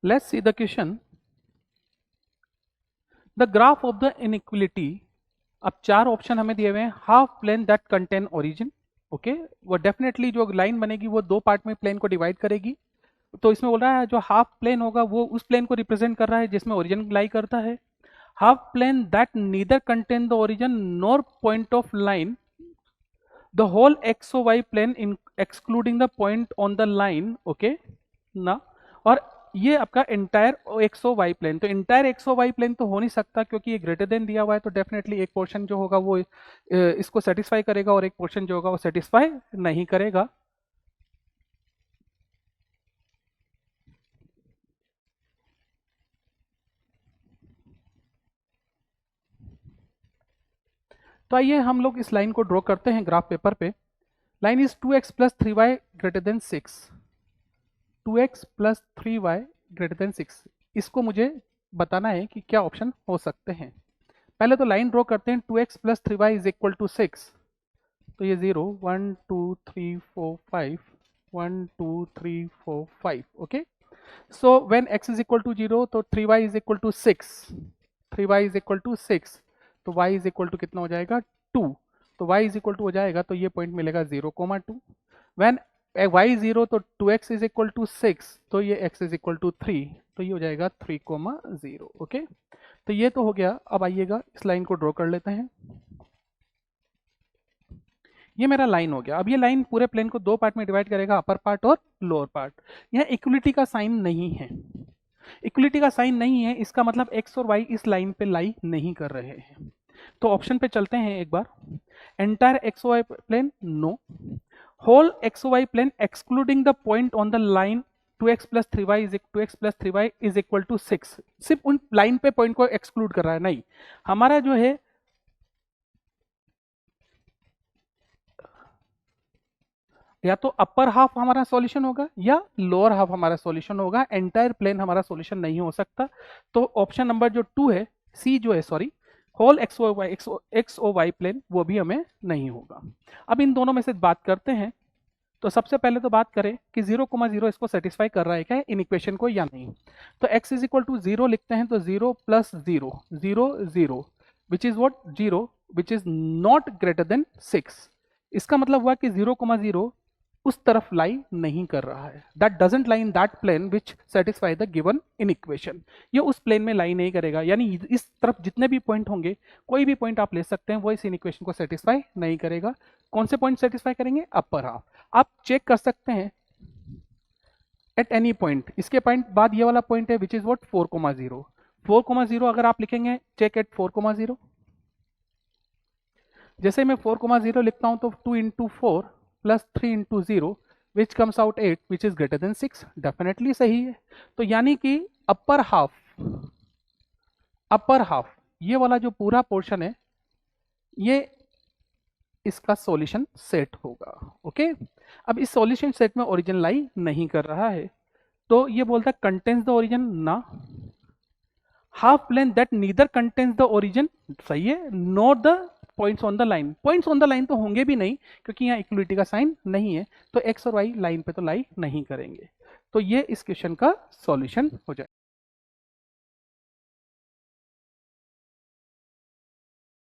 Let's see the question. The graph of the inequality. अब चार option हमें दिए हुए हैं। Half plane that contain origin, okay, वो डेफिनेटली जो लाइन बनेगी वो दो पार्ट में प्लेन को डिवाइड करेगी। तो इसमें बोल रहा है जो हाफ प्लेन होगा वो उस प्लेन को रिप्रेजेंट कर रहा है जिसमें ओरिजिन लाई करता है। Half plane that neither contain the origin nor point of line the whole X O Y plane in excluding the point on the line, okay ना। और ये आपका entire X O Y plane, तो X O Y plane तो हो नहीं सकता क्योंकि ये ग्रेटर देन दिया हुआ है, तो डेफिनेटली एक पोर्शन जो होगा वो इसको सेटिस्फाई करेगा और एक पोर्शन जो होगा वो सेटिस्फाई नहीं करेगा। तो आइए हम लोग इस लाइन को ड्रॉ करते हैं ग्राफ पेपर पे। Line is 2x plus 3y greater than 6। 2x plus 3y greater than 6, इसको मुझे बताना है कि क्या ऑप्शन हो सकते हैं। पहले तो लाइन ड्रॉ करते हैं। 2x plus 3y is equal to 6, तो ये 0 1 2 3 4 5 1 2 3 4 5, okay. So when x is equal to 0 तो 3y is equal to 6, 3y is equal to 6, तो y इज इक्वल टू कितना हो जाएगा 2, तो y इज इक्वल टू हो जाएगा, तो ये पॉइंट मिलेगा 0,2। व्हेन y 0 तो 2x इज इक्वल टू 6, तो ये x इज इक्वल टू 3, तो ये हो जाएगा 3,0, ओके। तो ये तो हो गया। अब आइएगा इस लाइन को ड्रॉ कर लेते हैं। ये मेरा लाइन हो गया। अब ये लाइन पूरे प्लेन को दो पार्ट में डिवाइड करेगा, अपर पार्ट और लोअर पार्ट। यह इक्वलिटी का साइन नहीं है। इक्वलिटी का साइन नहीं है, इसका मतलब x और y इस लाइन पे लाई नहीं कर रहे हैं। तो ऑप्शन पे चलते हैं एक बार। Entire X Y plane, no. Whole X Y plane excluding the point on the line 2x plus 3y is equal to 6, सिर्फ उन लाइन पे पॉइंट को एक्सक्लूड कर रहा है, नहीं। हमारा जो है या तो अपर हाफ हमारा सॉल्यूशन होगा या लोअर हाफ हमारा सॉल्यूशन होगा। एंटायर प्लेन हमारा सॉल्यूशन नहीं हो सकता। तो ऑप्शन नंबर जो 2 है, सी जो है, sorry, whole X O Y plane, वो भी हमें नहीं होगा। अब इन दोनों में से बात करते हैं। तो सबसे पहले तो बात करें कि 0,0 इसको सेटिस्फाई कर रहा है क्या इन इक्वेशन को या नहीं। तो x इज इक्वल टू 0 लिखते हैं, तो 0 plus 0 0 0 which is what 0 which is not greater than 6। इसका मतलब हुआ कि 0,0 उस तरफ लाई नहीं कर रहा है। That doesn't lie in that plane which satisfy the given inequation. ये उस प्लेन में लाई नहीं करेगा, यानी इस तरफ जितने भी पॉइंट होंगे, कोई भी पॉइंट आप ले सकते हैं, वो इस इन इक्वेशन को सेटिस्फाई नहीं करेगा। कौन से पॉइंट सेटिस्फाई करेंगे? Upper half. आप चेक कर सकते हैं एट एनी पॉइंट। इसके पॉइंट बाद ये वाला पॉइंट है विच इज वॉट 4,0। 4,0 अगर आप लिखेंगे, चेक एट 4,0। जैसे मैं 4,0 लिखता हूं तो 2 into 4 plus 3 into 0 which comes out 8 which is greater than 6। Definitely सही है। तो यानी कि अपर हाफ ये वाला जो पूरा पोर्शन है, ये इसका सॉल्यूशन सेट होगा, ओके। अब इस सॉल्यूशन सेट में ओरिजिन लाई नहीं कर रहा है, तो ये बोलता है कंटेन्स द ओरिजिन, ना। Half plane that neither contains the origin, सही है। Not the points on the line, points on the line तो होंगे भी नहीं क्योंकि यहाँ इक्वलिटी का साइन नहीं है, तो एक्स और वाई लाइन पे तो लाई नहीं करेंगे। तो ये इस क्वेश्चन का सॉल्यूशन हो जाए।